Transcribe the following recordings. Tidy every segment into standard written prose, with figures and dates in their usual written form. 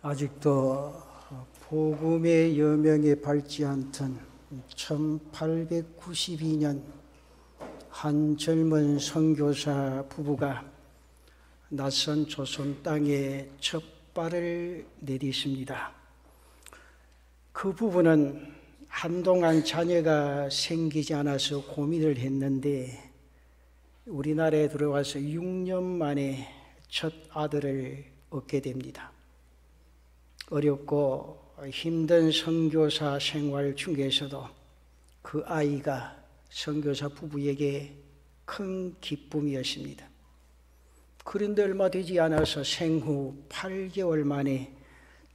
아직도 복음의 여명에 밟지 않던 1892년 한 젊은 선교사 부부가 낯선 조선 땅에 첫 발을 내딛습니다. 그 부부는 한동안 자녀가 생기지 않아서 고민을 했는데 우리나라에 들어와서 6년 만에 첫 아들을 얻게 됩니다. 어렵고 힘든 선교사 생활 중에서도 그 아이가 선교사 부부에게 큰 기쁨이었습니다. 그런데 얼마 되지 않아서 생후 8개월 만에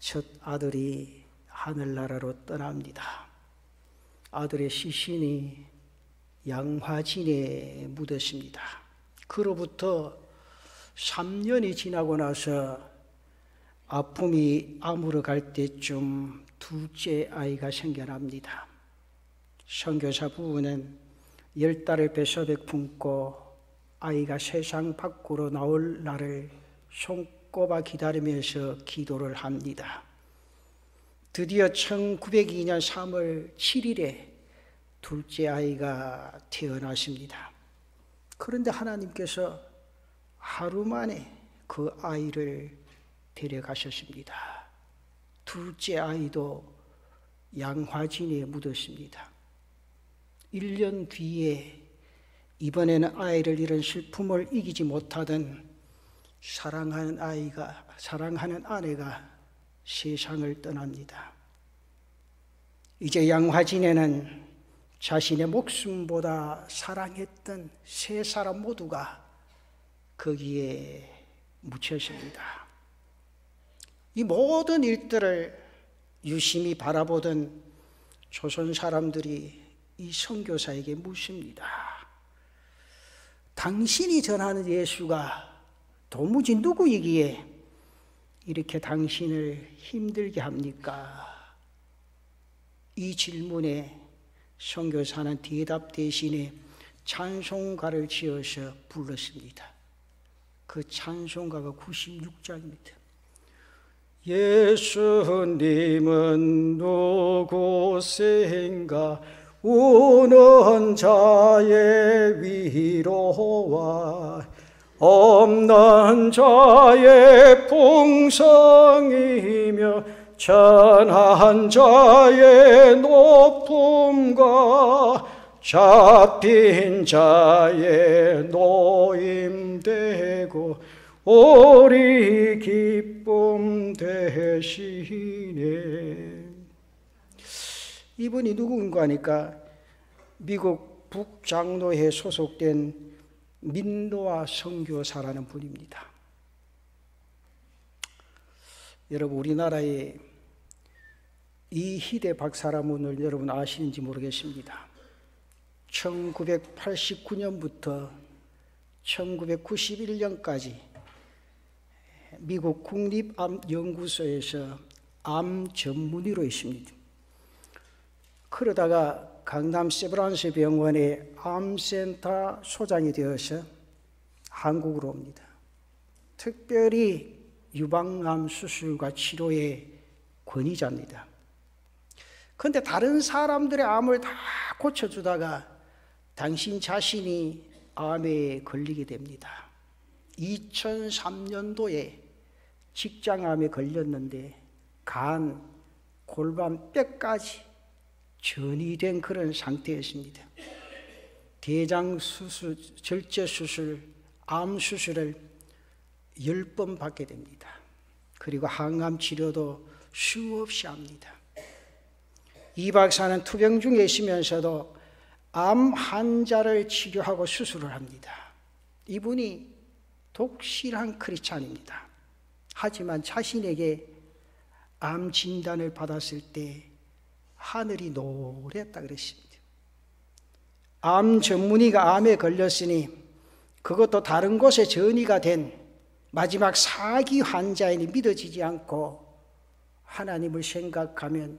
첫 아들이 하늘나라로 떠납니다. 아들의 시신이 양화진에 묻었습니다. 그로부터 3년이 지나고 나서 아픔이 아물어 갈 때쯤 둘째 아이가 생겨납니다. 선교사 부부는 10달을 뱃속에 품고 아이가 세상 밖으로 나올 날을 손꼽아 기다리면서 기도를 합니다. 드디어 1902년 3월 7일에 둘째 아이가 태어났습니다. 그런데 하나님께서 하루 만에 그 아이를 데려가셨습니다. 둘째 아이도 양화진에 묻었습니다. 1년 뒤에 이번에는 아이를 잃은 슬픔을 이기지 못하던 사랑하는 아내가 세상을 떠납니다. 이제 양화진에는 자신의 목숨보다 사랑했던 세 사람 모두가 거기에 묻혔습니다. 이 모든 일들을 유심히 바라보던 조선 사람들이 이 선교사에게 묻습니다. 당신이 전하는 예수가 도무지 누구이기에 이렇게 당신을 힘들게 합니까? 이 질문에 선교사는 대답 대신에 찬송가를 지어서 불렀습니다. 그 찬송가가 96장입니다. 예수님은 누구신가 우는 자의 위로와 없는 자의 풍성이며 천한 자의 높음과 잡힌 자의 노임되고 우리 기쁨 되시네. 이분이 누군가 하니까 미국 북장로회에 소속된 민노아 선교사라는 분입니다. 여러분, 우리나라의 이희대 박사라문을 여러분 아시는지 모르겠습니다. 1989년부터 1991년까지 미국 국립암연구소에서 암 전문의로 있습니다. 그러다가 강남 세브란스 병원의 암센터 소장이 되어서 한국으로 옵니다. 특별히 유방암 수술과 치료의 권위자입니다. 그런데 다른 사람들의 암을 다 고쳐주다가 당신 자신이 암에 걸리게 됩니다. 2003년도에 직장암에 걸렸는데 간, 골반, 뼈까지 전이 된 그런 상태였습니다. 대장 수술, 절제 수술, 암 수술을 10번 받게 됩니다. 그리고 항암 치료도 수없이 합니다. 이 박사는 투병 중에 있으면서도 암 환자를 치료하고 수술을 합니다. 이분이 독실한 크리스찬입니다. 하지만 자신에게 암 진단을 받았을 때 하늘이 노랬다 그랬습니다. 암 전문의가 암에 걸렸으니 그것도 다른 곳에 전이가 된 마지막 사기 환자이니 믿어지지 않고 하나님을 생각하면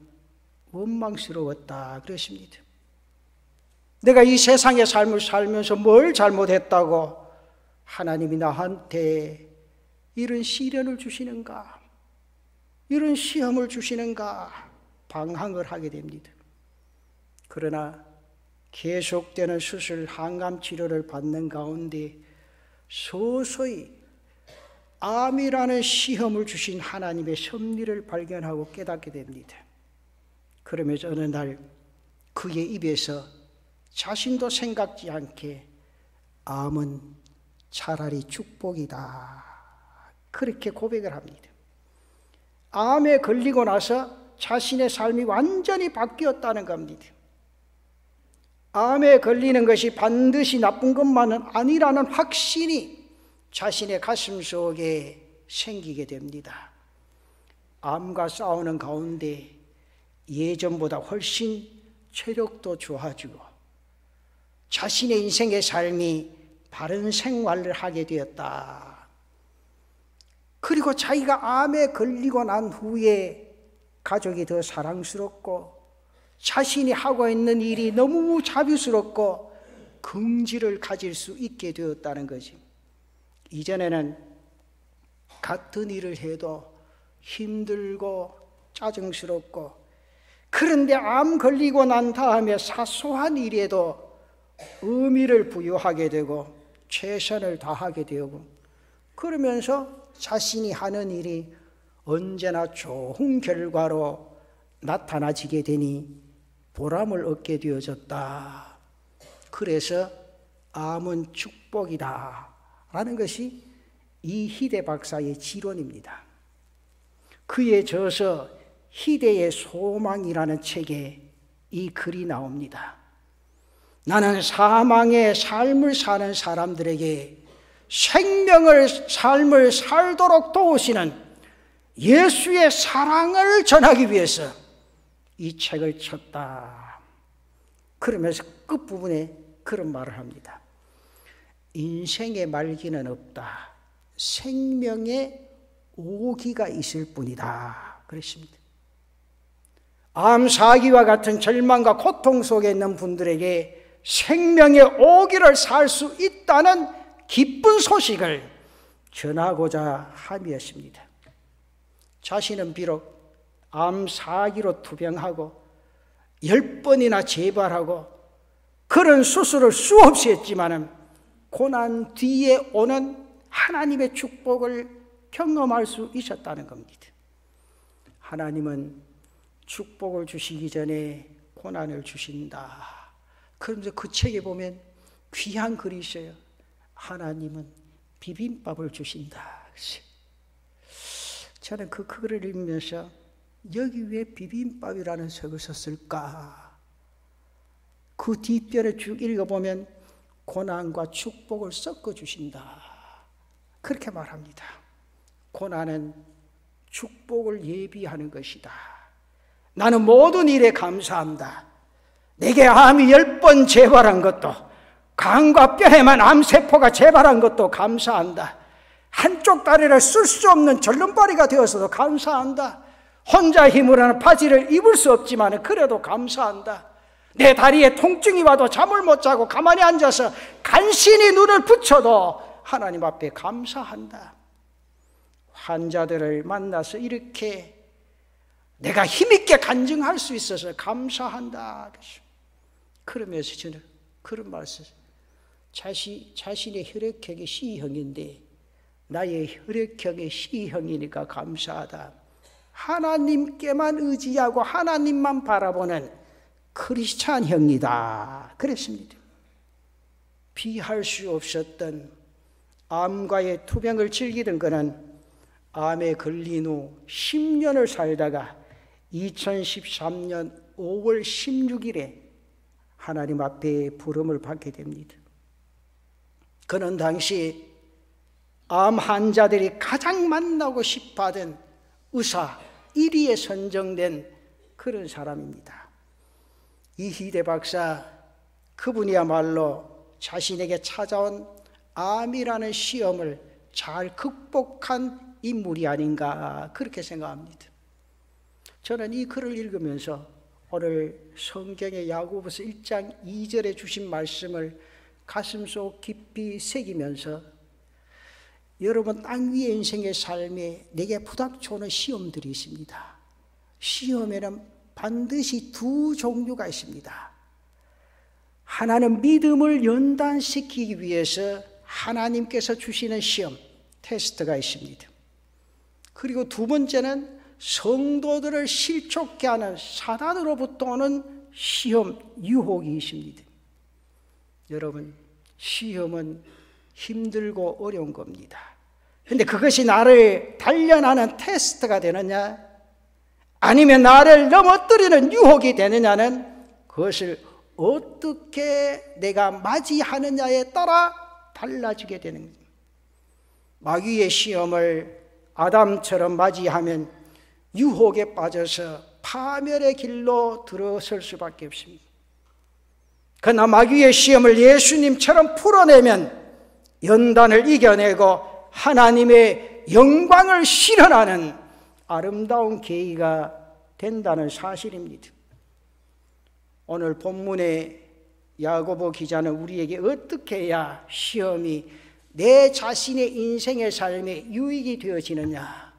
원망스러웠다 그랬습니다. 내가 이 세상의 삶을 살면서 뭘 잘못했다고 하나님이 나한테 이런 시련을 주시는가? 이런 시험을 주시는가 방황을 하게 됩니다. 그러나 계속되는 수술, 항암 치료를 받는 가운데 서서히 암이라는 시험을 주신 하나님의 섭리를 발견하고 깨닫게 됩니다. 그러면서 어느 날 그의 입에서 자신도 생각지 않게 암은 차라리 축복이다, 그렇게 고백을 합니다. 암에 걸리고 나서 자신의 삶이 완전히 바뀌었다는 겁니다. 암에 걸리는 것이 반드시 나쁜 것만은 아니라는 확신이 자신의 가슴 속에 생기게 됩니다. 암과 싸우는 가운데 예전보다 훨씬 체력도 좋아지고 자신의 인생의 삶이 바른 생활을 하게 되었다. 그리고 자기가 암에 걸리고 난 후에 가족이 더 사랑스럽고 자신이 하고 있는 일이 너무 자비스럽고 긍지를 가질 수 있게 되었다는 거지. 이전에는 같은 일을 해도 힘들고 짜증스럽고, 그런데 암 걸리고 난 다음에 사소한 일에도 의미를 부여하게 되고 최선을 다하게 되고, 그러면서 자신이 하는 일이 언제나 좋은 결과로 나타나지게 되니 보람을 얻게 되어졌다. 그래서 암은 축복이다 라는 것이 이 희대 박사의 지론입니다. 그의 저서 희대의 소망이라는 책에 이 글이 나옵니다. 나는 사망의 삶을 사는 사람들에게 삶을 살도록 도우시는 예수의 사랑을 전하기 위해서 이 책을 쳤다. 그러면서 끝부분에 그런 말을 합니다. 인생의 말기는 없다. 생명의 오기가 있을 뿐이다. 그랬습니다. 암사기와 같은 절망과 고통 속에 있는 분들에게 생명의 오기를 살 수 있다는 기쁜 소식을 전하고자 함이었습니다. 자신은 비록 암사기로 투병하고 10번이나 재발하고 그런 수술을 수없이 했지만은 고난 뒤에 오는 하나님의 축복을 경험할 수 있었다는 겁니다. 하나님은 축복을 주시기 전에 고난을 주신다. 그러면서 그 책에 보면 귀한 글이 있어요. 하나님은 비빔밥을 주신다. 저는 그 글을 읽으면서 여기 왜 비빔밥이라는 책을 썼을까? 그 뒷편에 쭉 읽어보면 고난과 축복을 섞어 주신다. 그렇게 말합니다. 고난은 축복을 예비하는 것이다. 나는 모든 일에 감사한다. 내게 암이 10번 재발한 것도, 간과 뼈에만 암세포가 재발한 것도 감사한다. 한쪽 다리를 쓸 수 없는 절름발이가 되어서도 감사한다. 혼자 힘으로 하는 바지를 입을 수 없지만 그래도 감사한다. 내 다리에 통증이 와도 잠을 못 자고 가만히 앉아서 간신히 눈을 붙여도 하나님 앞에 감사한다. 환자들을 만나서 이렇게 내가 힘있게 간증할 수 있어서 감사한다. 그러면서 저는 그런 말씀, 자신의 혈액형이 C형인데 나의 혈액형이 C형이니까 감사하다. 하나님께만 의지하고 하나님만 바라보는 크리스찬형이다. 그랬습니다. 비할 수 없었던 암과의 투병을 즐기던 그는 암에 걸린 후 10년을 살다가 2013년 5월 16일에 하나님 앞에 부름을 받게 됩니다. 그는 당시 암 환자들이 가장 만나고 싶어하던 의사 1위에 선정된 그런 사람입니다. 이 희대 박사, 그분이야말로 자신에게 찾아온 암이라는 시험을 잘 극복한 인물이 아닌가 그렇게 생각합니다. 저는 이 글을 읽으면서 오늘 성경의 야고보서 1장 2절에 주신 말씀을 가슴속 깊이 새기면서 여러분 땅 위의 인생의 삶에 내게 부닥쳐오는 시험들이 있습니다. 시험에는 반드시 두 종류가 있습니다. 하나는 믿음을 연단시키기 위해서 하나님께서 주시는 시험, 테스트가 있습니다. 그리고 두 번째는 성도들을 실족케 하는 사단으로부터 오는 시험, 유혹이 있습니다. 여러분, 시험은 힘들고 어려운 겁니다. 그런데 그것이 나를 단련하는 테스트가 되느냐, 아니면 나를 넘어뜨리는 유혹이 되느냐는 그것을 어떻게 내가 맞이하느냐에 따라 달라지게 되는 겁니다. 마귀의 시험을 아담처럼 맞이하면 유혹에 빠져서 파멸의 길로 들어설 수밖에 없습니다. 그러나 마귀의 시험을 예수님처럼 풀어내면 연단을 이겨내고 하나님의 영광을 실현하는 아름다운 계기가 된다는 사실입니다. 오늘 본문의 야고보 기자는 우리에게 어떻게 해야 시험이 내 자신의 인생의 삶에 유익이 되어지느냐,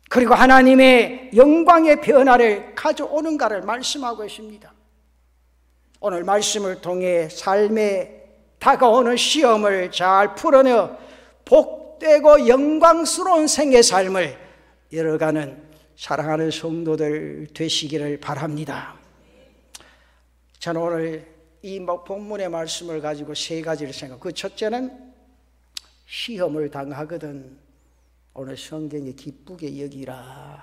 그리고 하나님의 영광의 변화를 가져오는가를 말씀하고 있습니다. 오늘 말씀을 통해 삶에 다가오는 시험을 잘 풀어내어 복되고 영광스러운 생의 삶을 열어가는 사랑하는 성도들 되시기를 바랍니다. 저는 오늘 이 본문의 말씀을 가지고 세 가지를 생각합니다. 그 첫째는 시험을 당하거든 오늘 성경에 기쁘게 여기라,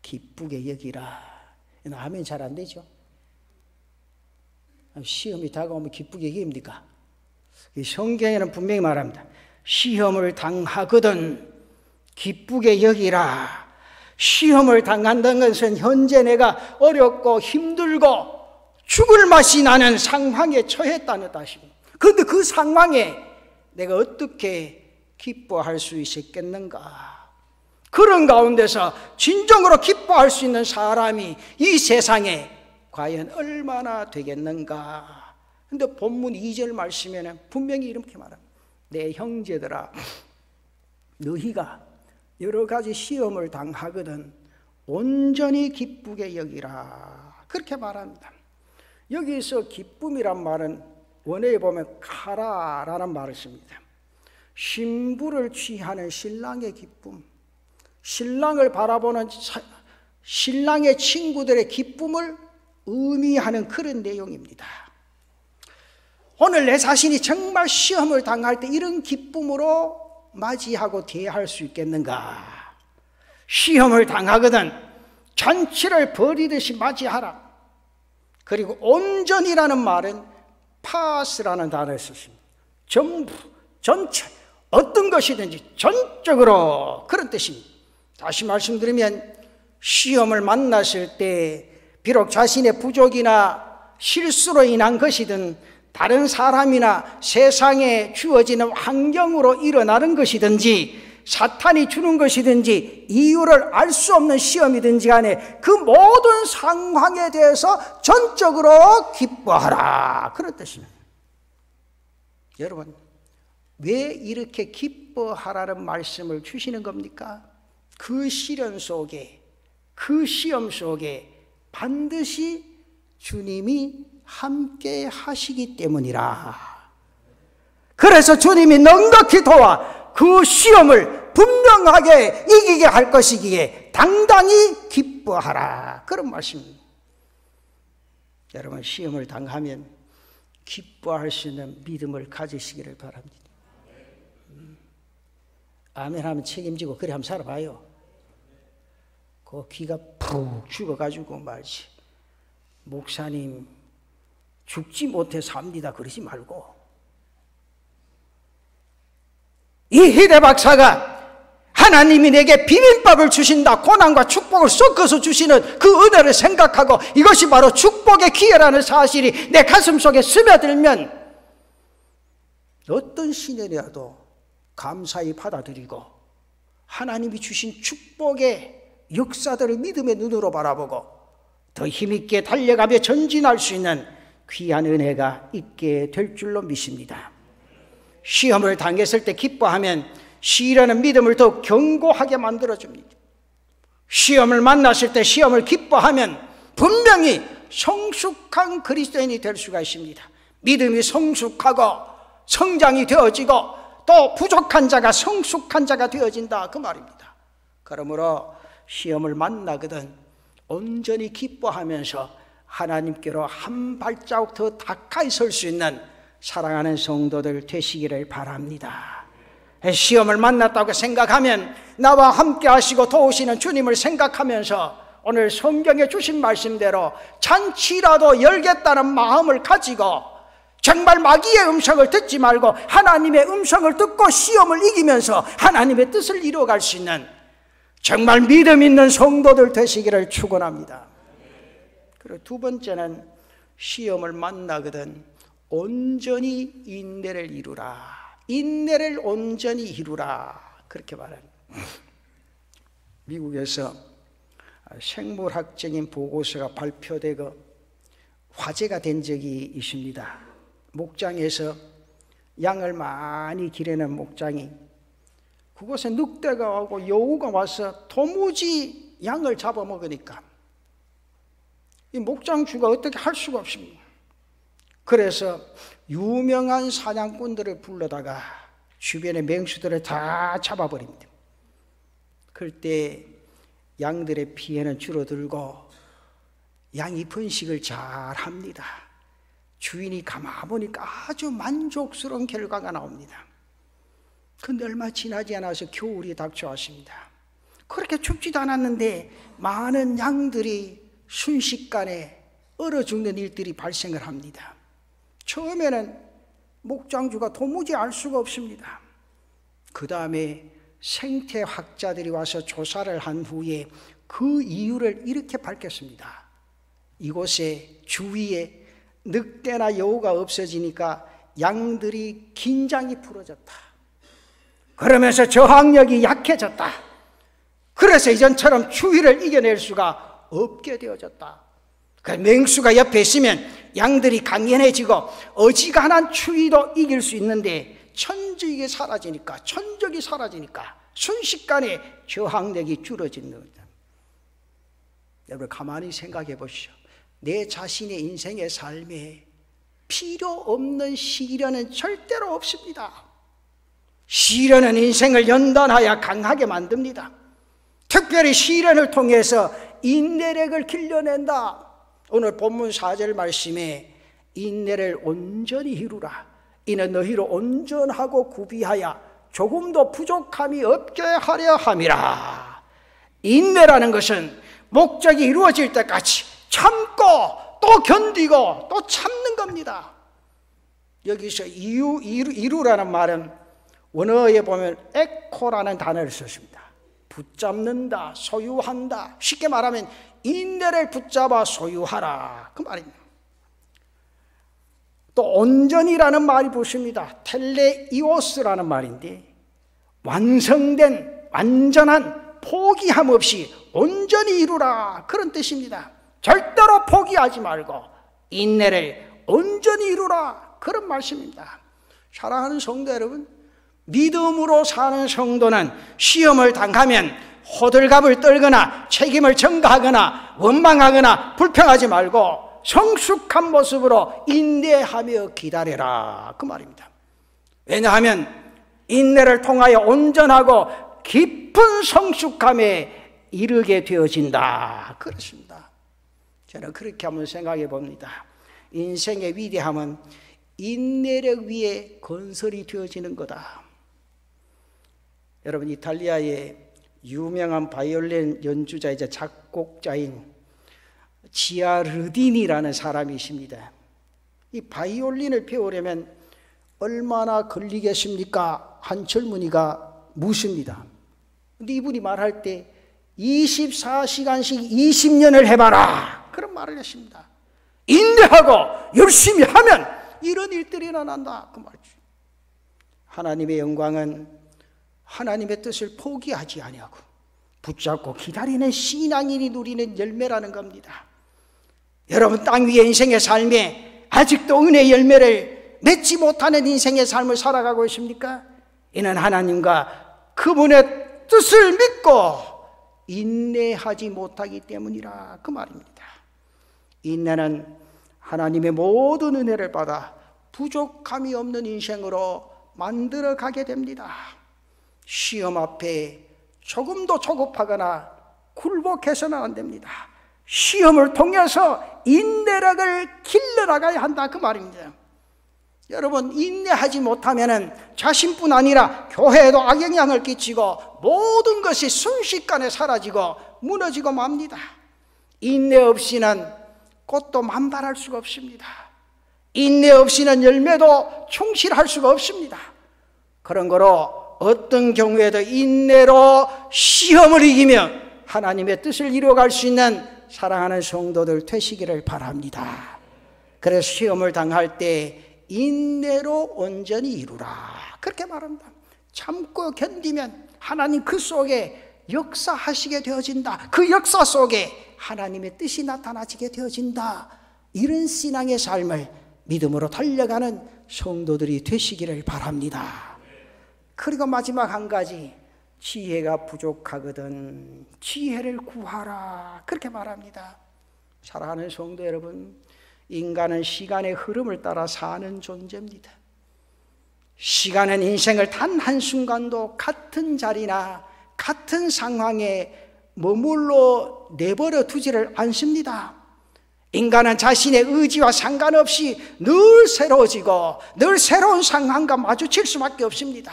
기쁘게 여기라. 아멘 잘 안 되죠? 시험이 다가오면 기쁘게 여깁니까? 이 성경에는 분명히 말합니다. 시험을 당하거든 기쁘게 여기라. 시험을 당한다는 것은 현재 내가 어렵고 힘들고 죽을 맛이 나는 상황에 처했다는 뜻입니다. 그런데 그 상황에 내가 어떻게 기뻐할 수 있었겠는가? 그런 가운데서 진정으로 기뻐할 수 있는 사람이 이 세상에 과연 얼마나 되겠는가? 그런데 본문 2절 말씀에는 분명히 이렇게 말합니다. 내 형제들아, 너희가 여러 가지 시험을 당하거든 온전히 기쁘게 여기라. 그렇게 말합니다. 여기서 기쁨이란 말은 원어에 보면 카라라는 말을 씁니다. 신부를 취하는 신랑의 기쁨, 신랑을 바라보는 신랑의 친구들의 기쁨을 의미하는 그런 내용입니다. 오늘 내 자신이 정말 시험을 당할 때 이런 기쁨으로 맞이하고 대할 수 있겠는가? 시험을 당하거든 잔치를 벌이듯이 맞이하라. 그리고 온전이라는 말은 파스라는 단어를 썼습니다. 전부, 전체, 어떤 것이든지 전적으로 그런 뜻입니다. 다시 말씀드리면 시험을 만났을 때 비록 자신의 부족이나 실수로 인한 것이든 다른 사람이나 세상에 주어지는 환경으로 일어나는 것이든지 사탄이 주는 것이든지 이유를 알 수 없는 시험이든지 간에 그 모든 상황에 대해서 전적으로 기뻐하라. 그런 뜻입니다. 여러분, 왜 이렇게 기뻐하라는 말씀을 주시는 겁니까? 그 시련 속에, 그 시험 속에 반드시 주님이 함께 하시기 때문이라. 그래서 주님이 넉넉히 도와 그 시험을 분명하게 이기게 할 것이기에 당당히 기뻐하라. 그런 말씀입니다. 여러분, 시험을 당하면 기뻐할 수 있는 믿음을 가지시기를 바랍니다. 아멘 하면 책임지고 그래 한번 살아봐요. 그 귀가 푹 죽어가지고 말지, 목사님 죽지 못해 삽니다 그러지 말고, 이 희대 박사가 하나님이 내게 비빔밥을 주신다, 고난과 축복을 섞어서 주시는 그 은혜를 생각하고 이것이 바로 축복의 기회라는 사실이 내 가슴 속에 스며들면 어떤 시련이라도 감사히 받아들이고 하나님이 주신 축복의 역사들을 믿음의 눈으로 바라보고 더 힘있게 달려가며 전진할 수 있는 귀한 은혜가 있게 될 줄로 믿습니다. 시험을 당했을 때 기뻐하면 시련은 믿음을 더 견고하게 만들어줍니다. 시험을 만났을 때 시험을 기뻐하면 분명히 성숙한 그리스도인이 될 수가 있습니다. 믿음이 성숙하고 성장이 되어지고 또 부족한 자가 성숙한 자가 되어진다, 그 말입니다. 그러므로 시험을 만나거든 온전히 기뻐하면서 하나님께로 한 발자국 더 가까이 설 수 있는 사랑하는 성도들 되시기를 바랍니다. 시험을 만났다고 생각하면 나와 함께 하시고 도우시는 주님을 생각하면서 오늘 성경에 주신 말씀대로 잔치라도 열겠다는 마음을 가지고 정말 마귀의 음성을 듣지 말고 하나님의 음성을 듣고 시험을 이기면서 하나님의 뜻을 이루어갈 수 있는 정말 믿음 있는 성도들 되시기를 축원합니다. 그리고 두 번째는 시험을 만나거든 온전히 인내를 이루라. 인내를 온전히 이루라, 그렇게 말합니다. 미국에서 생물학적인 보고서가 발표되고 화제가 된 적이 있습니다. 목장에서 양을 많이 기르는 목장이 그곳에 늑대가 오고 여우가 와서 도무지 양을 잡아먹으니까 이 목장주가 어떻게 할 수가 없습니다. 그래서 유명한 사냥꾼들을 불러다가 주변의 맹수들을 다 잡아버립니다. 그때 양들의 피해는 줄어들고 양이 번식을 잘 합니다. 주인이 가만 보니까 아주 만족스러운 결과가 나옵니다. 그런데 얼마 지나지 않아서 겨울이 닥쳐왔습니다. 그렇게 춥지도 않았는데 많은 양들이 순식간에 얼어 죽는 일들이 발생을 합니다. 처음에는 목장주가 도무지 알 수가 없습니다. 그 다음에 생태학자들이 와서 조사를 한 후에 그 이유를 이렇게 밝혔습니다. 이곳에 주위에 늑대나 여우가 없어지니까 양들이 긴장이 풀어졌다. 그러면서 저항력이 약해졌다. 그래서 이전처럼 추위를 이겨낼 수가 없게 되어졌다. 맹수가 옆에 있으면 양들이 강연해지고 어지간한 추위도 이길 수 있는데 천적이 사라지니까 순식간에 저항력이 줄어지는 겁니다. 여러분 가만히 생각해 보시죠. 내 자신의 인생의 삶에 필요 없는 시련은 절대로 없습니다. 시련은 인생을 연단하여 강하게 만듭니다. 특별히 시련을 통해서 인내력을 길러낸다. 오늘 본문 4절 말씀에 인내를 온전히 이루라. 이는 너희로 온전하고 구비하여 조금도 부족함이 없게 하려 함이라. 인내라는 것은 목적이 이루어질 때까지 참고 또 견디고 또 참는 겁니다. 여기서 이루라는 말은 원어에 보면 에코라는 단어를 썼습니다. 붙잡는다, 소유한다. 쉽게 말하면 인내를 붙잡아 소유하라, 그 말입니다. 또 온전이라는 말이 붙습니다. 텔레이오스라는 말인데 완성된 완전한 포기함 없이 온전히 이루라, 그런 뜻입니다. 절대로 포기하지 말고 인내를 온전히 이루라, 그런 말씀입니다. 사랑하는 성도 여러분, 믿음으로 사는 성도는 시험을 당하면 호들갑을 떨거나 책임을 전가하거나 원망하거나 불평하지 말고 성숙한 모습으로 인내하며 기다려라, 그 말입니다. 왜냐하면 인내를 통하여 온전하고 깊은 성숙함에 이르게 되어진다, 그렇습니다. 저는 그렇게 한번 생각해 봅니다. 인생의 위대함은 인내력 위에 건설이 되어지는 거다. 여러분, 이탈리아의 유명한 바이올린 연주자이자 작곡자인 지아르디니라는 사람이 있습니다. 이 바이올린을 배우려면 얼마나 걸리겠습니까? 한 젊은이가 묻습니다. 근데 이분이 말할 때 24시간씩 20년을 해봐라, 그런 말을 했습니다. 인내하고 열심히 하면 이런 일들이 일어난다, 그 말이죠. 하나님의 영광은 하나님의 뜻을 포기하지 아니하고 붙잡고 기다리는 신앙인이 누리는 열매라는 겁니다. 여러분, 땅 위의 인생의 삶에 아직도 은혜의 열매를 맺지 못하는 인생의 삶을 살아가고 있습니까? 이는 하나님과 그분의 뜻을 믿고 인내하지 못하기 때문이라 그 말입니다. 인내는 하나님의 모든 은혜를 받아 부족함이 없는 인생으로 만들어 가게 됩니다. 시험 앞에 조금도 조급하거나 굴복해서는 안 됩니다. 시험을 통해서 인내력을 길러나가야 한다 그 말입니다. 여러분, 인내하지 못하면 자신뿐 아니라 교회에도 악영향을 끼치고 모든 것이 순식간에 사라지고 무너지고 맙니다. 인내 없이는 꽃도 만발할 수가 없습니다. 인내 없이는 열매도 충실할 수가 없습니다. 그런 거로 어떤 경우에도 인내로 시험을 이기며 하나님의 뜻을 이루어갈 수 있는 사랑하는 성도들 되시기를 바랍니다. 그래서 시험을 당할 때 인내로 온전히 이루라 그렇게 말합니다. 참고 견디면 하나님 그 속에 역사하시게 되어진다. 그 역사 속에 하나님의 뜻이 나타나지게 되어진다. 이런 신앙의 삶을 믿음으로 달려가는 성도들이 되시기를 바랍니다. 그리고 마지막 한 가지, 지혜가 부족하거든 지혜를 구하라 그렇게 말합니다. 사랑하는 성도 여러분, 인간은 시간의 흐름을 따라 사는 존재입니다. 시간은 인생을 단 한순간도 같은 자리나 같은 상황에 머물러 내버려 두지를 않습니다. 인간은 자신의 의지와 상관없이 늘 새로워지고 늘 새로운 상황과 마주칠 수밖에 없습니다.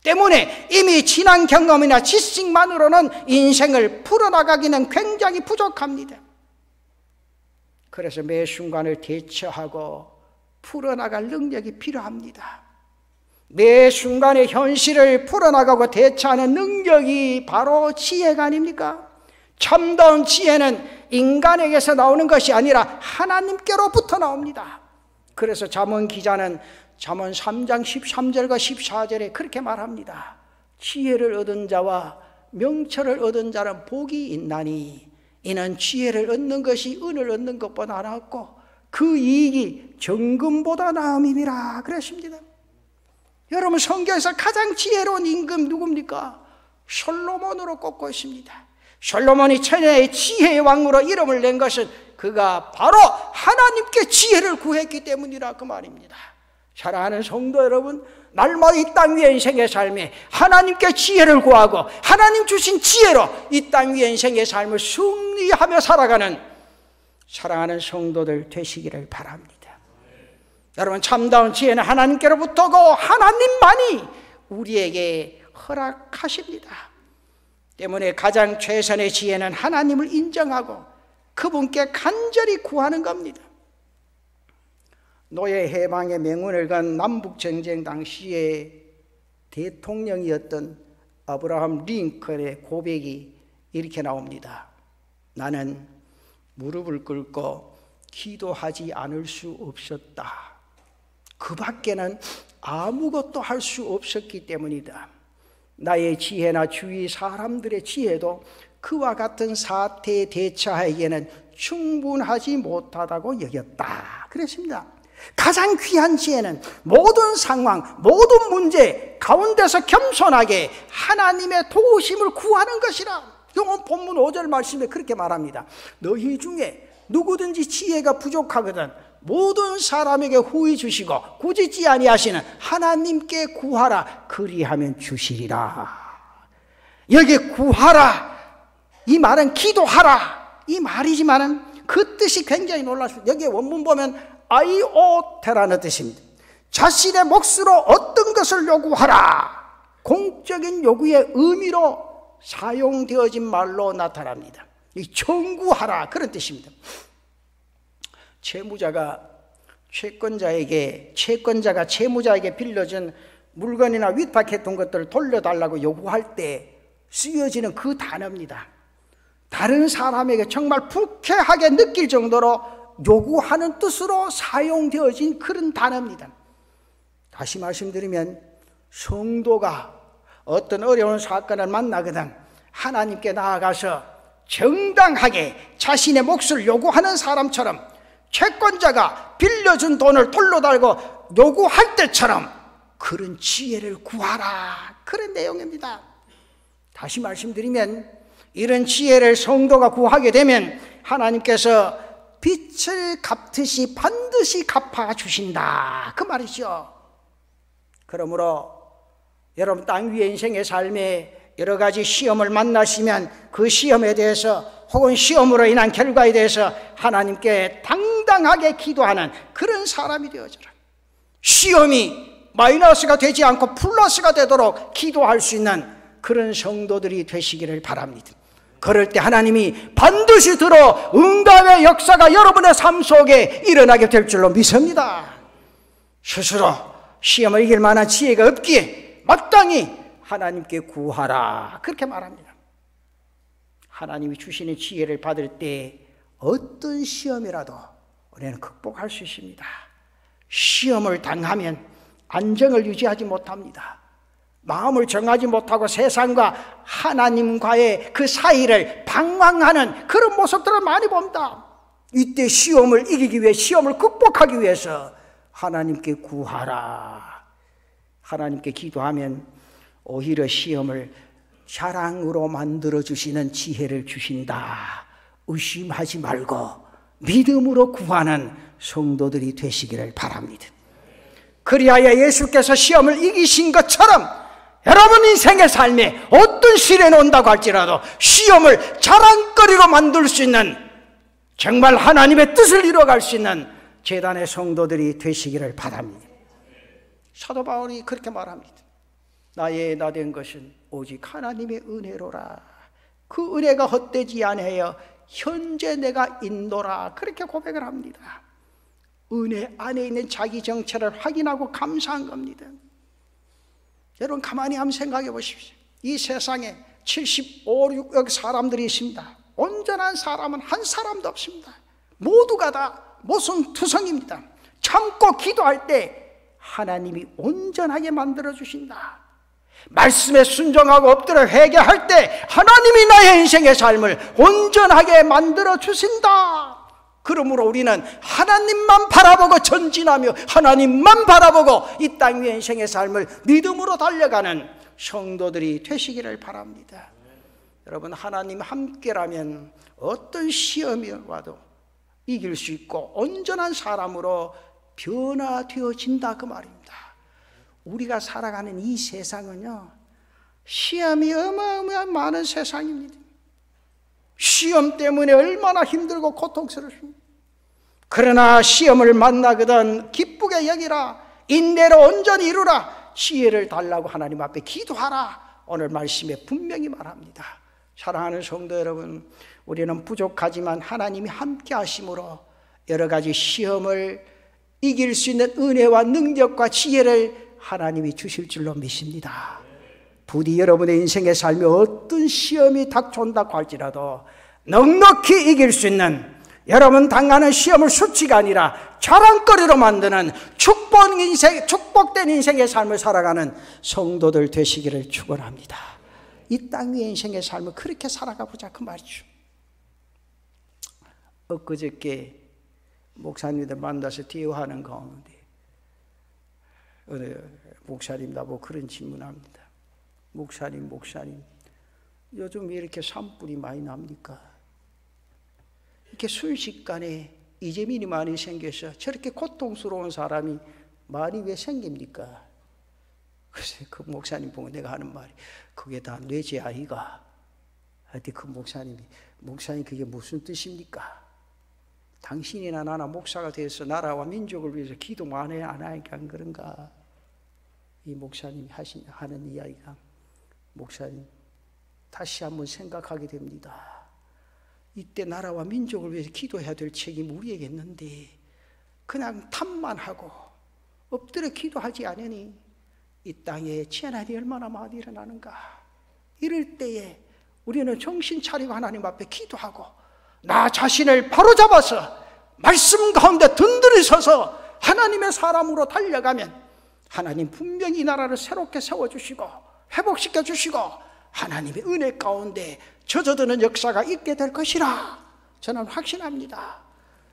때문에 이미 지난 경험이나 지식만으로는 인생을 풀어나가기는 굉장히 부족합니다. 그래서 매 순간을 대처하고 풀어나갈 능력이 필요합니다. 매 순간의 현실을 풀어나가고 대처하는 능력이 바로 지혜가 아닙니까? 참다운 지혜는 인간에게서 나오는 것이 아니라 하나님께로부터 나옵니다. 그래서 잠언 기자는 잠언 3장 13절과 14절에 그렇게 말합니다. 지혜를 얻은 자와 명철을 얻은 자는 복이 있나니 이는 지혜를 얻는 것이 은을 얻는 것보다 낫고 그 이익이 정금보다 나음이니라 그랬습니다. 여러분, 성경에서 가장 지혜로운 임금 누굽니까? 솔로몬으로 꼽고 있습니다. 솔로몬이 천하의 지혜의 왕으로 이름을 낸 것은 그가 바로 하나님께 지혜를 구했기 때문이라 그 말입니다. 사랑하는 성도 여러분, 날마다 이 땅 위의 인생의 삶에 하나님께 지혜를 구하고 하나님 주신 지혜로 이 땅 위의 인생의 삶을 승리하며 살아가는 사랑하는 성도들 되시기를 바랍니다. 여러분, 참다운 지혜는 하나님께로부터고 하나님만이 우리에게 허락하십니다. 때문에 가장 최선의 지혜는 하나님을 인정하고 그분께 간절히 구하는 겁니다. 노예 해방의 맹운을 건 남북전쟁 당시에 대통령이었던 아브라함 링컨의 고백이 이렇게 나옵니다. 나는 무릎을 꿇고 기도하지 않을 수 없었다. 그 밖에는 아무것도 할 수 없었기 때문이다. 나의 지혜나 주위 사람들의 지혜도 그와 같은 사태에 대처하기에는 충분하지 못하다고 여겼다 그랬습니다. 가장 귀한 지혜는 모든 상황, 모든 문제 가운데서 겸손하게 하나님의 도우심을 구하는 것이라. 오늘 본문 5절 말씀에 그렇게 말합니다. 너희 중에 누구든지 지혜가 부족하거든 모든 사람에게 후히 주시고 꾸짖지 아니하시는 하나님께 구하라. 그리하면 주시리라. 여기 구하라, 이 말은 기도하라 이 말이지만은 그 뜻이 굉장히 놀랍습니다. 여기 원문 보면 아이오테라는 뜻입니다. 자신의 몫으로 어떤 것을 요구하라. 공적인 요구의 의미로 사용되어진 말로 나타납니다. 이 청구하라 그런 뜻입니다. 채권자가 채무자에게 빌려준 물건이나 위탁했던 것들을 돌려달라고 요구할 때 쓰여지는 그 단어입니다. 다른 사람에게 정말 불쾌하게 느낄 정도로 요구하는 뜻으로 사용되어진 그런 단어입니다. 다시 말씀드리면 성도가 어떤 어려운 사건을 만나거든 하나님께 나아가서 정당하게 자신의 몫을 요구하는 사람처럼 채권자가 빌려준 돈을 돌려달고 요구할 때처럼 그런 지혜를 구하라, 그런 내용입니다. 다시 말씀드리면 이런 지혜를 성도가 구하게 되면 하나님께서 빛을 갚듯이 반드시 갚아주신다, 그 말이죠. 그러므로 여러분 땅 위의 인생의 삶에 여러 가지 시험을 만나시면 그 시험에 대해서 혹은 시험으로 인한 결과에 대해서 하나님께 당당하게 기도하는 그런 사람이 되어져라. 시험이 마이너스가 되지 않고 플러스가 되도록 기도할 수 있는 그런 성도들이 되시기를 바랍니다. 그럴 때 하나님이 반드시 들어 응답의 역사가 여러분의 삶 속에 일어나게 될 줄로 믿습니다. 스스로 시험을 이길 만한 지혜가 없기에 마땅히 하나님께 구하라, 그렇게 말합니다. 하나님이 주시는 지혜를 받을 때 어떤 시험이라도 우리는 극복할 수 있습니다. 시험을 당하면 안정을 유지하지 못합니다. 마음을 정하지 못하고 세상과 하나님과의 그 사이를 방황하는 그런 모습들을 많이 봅니다. 이때 시험을 이기기 위해, 시험을 극복하기 위해서 하나님께 구하라, 하나님께 기도하면 오히려 시험을 자랑으로 만들어주시는 지혜를 주신다. 의심하지 말고 믿음으로 구하는 성도들이 되시기를 바랍니다. 그리하여 예수께서 시험을 이기신 것처럼 여러분 인생의 삶에 어떤 시련이 온다고 할지라도 시험을 자랑거리로 만들 수 있는, 정말 하나님의 뜻을 이루어갈 수 있는 제단의 성도들이 되시기를 바랍니다. 사도 바울이 그렇게 말합니다. 나의 나 된 것은 오직 하나님의 은혜로라. 그 은혜가 헛되지 아니하여 현재 내가 있노라, 그렇게 고백을 합니다. 은혜 안에 있는 자기 정체를 확인하고 감사한 겁니다. 여러분 가만히 한번 생각해 보십시오. 이 세상에 75, 6억 사람들이 있습니다. 온전한 사람은 한 사람도 없습니다. 모두가 다 모성투성입니다. 참고 기도할 때 하나님이 온전하게 만들어주신다. 말씀에 순종하고 엎드려 회개할 때 하나님이 나의 인생의 삶을 온전하게 만들어주신다. 그러므로 우리는 하나님만 바라보고 전진하며 하나님만 바라보고 이 땅 위의 인생의 삶을 믿음으로 달려가는 성도들이 되시기를 바랍니다. 여러분 하나님 함께라면 어떤 시험이 와도 이길 수 있고 온전한 사람으로 변화되어진다, 그 말입니다. 우리가 살아가는 이 세상은요, 시험이 어마어마한 많은 세상입니다. 시험 때문에 얼마나 힘들고 고통스럽습니다. 그러나 시험을 만나거든 기쁘게 여기라, 인내로 온전히 이루라, 지혜를 달라고 하나님 앞에 기도하라, 오늘 말씀에 분명히 말합니다. 사랑하는 성도 여러분, 우리는 부족하지만 하나님이 함께 하심으로 여러 가지 시험을 이길 수 있는 은혜와 능력과 지혜를 하나님이 주실 줄로 믿습니다. 부디 여러분의 인생의 삶에 어떤 시험이 닥쳐온다고 할지라도 넉넉히 이길 수 있는, 여러분 당하는 시험을 수치가 아니라 자랑거리로 만드는 축복된 인생의 삶을 살아가는 성도들 되시기를 축원합니다. 이 땅 위의 인생의 삶을 그렇게 살아가 보자, 그 말이죠. 엊그저께 목사님들 만나서 대화하는 가운데 목사님 나보고 그런 질문합니다. 목사님 요즘 왜 이렇게 산불이 많이 납니까? 이렇게 순식간에 이재민이 많이 생겨서 저렇게 고통스러운 사람이 많이 왜 생깁니까? 그래서 그 목사님 보고 내가 하는 말이, 그게 다 뇌제 아이가. 하여튼 그 목사님 그게 무슨 뜻입니까? 당신이나 나나 목사가 돼서 나라와 민족을 위해서 기도 안 해야 안 하니까 안 그런가? 이 목사님이 하는 이야기가, 목사님 다시 한번 생각하게 됩니다. 이때 나라와 민족을 위해서 기도해야 될 책임이 우리에게 있는데 그냥 탐만 하고 엎드려 기도하지 않으니 이 땅에 재난이 얼마나 많이 일어나는가. 이럴 때에 우리는 정신 차리고 하나님 앞에 기도하고 나 자신을 바로잡아서 말씀 가운데 든든히 서서 하나님의 사람으로 달려가면 하나님 분명히 이 나라를 새롭게 세워주시고 회복시켜 주시고 하나님의 은혜 가운데 젖어드는 역사가 있게 될 것이라 저는 확신합니다.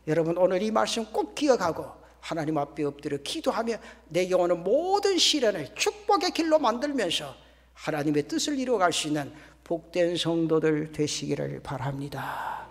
여러분 오늘 이 말씀 꼭 기억하고 하나님 앞에 엎드려 기도하며 내게 오는 모든 시련을 축복의 길로 만들면서 하나님의 뜻을 이루어갈 수 있는 복된 성도들 되시기를 바랍니다.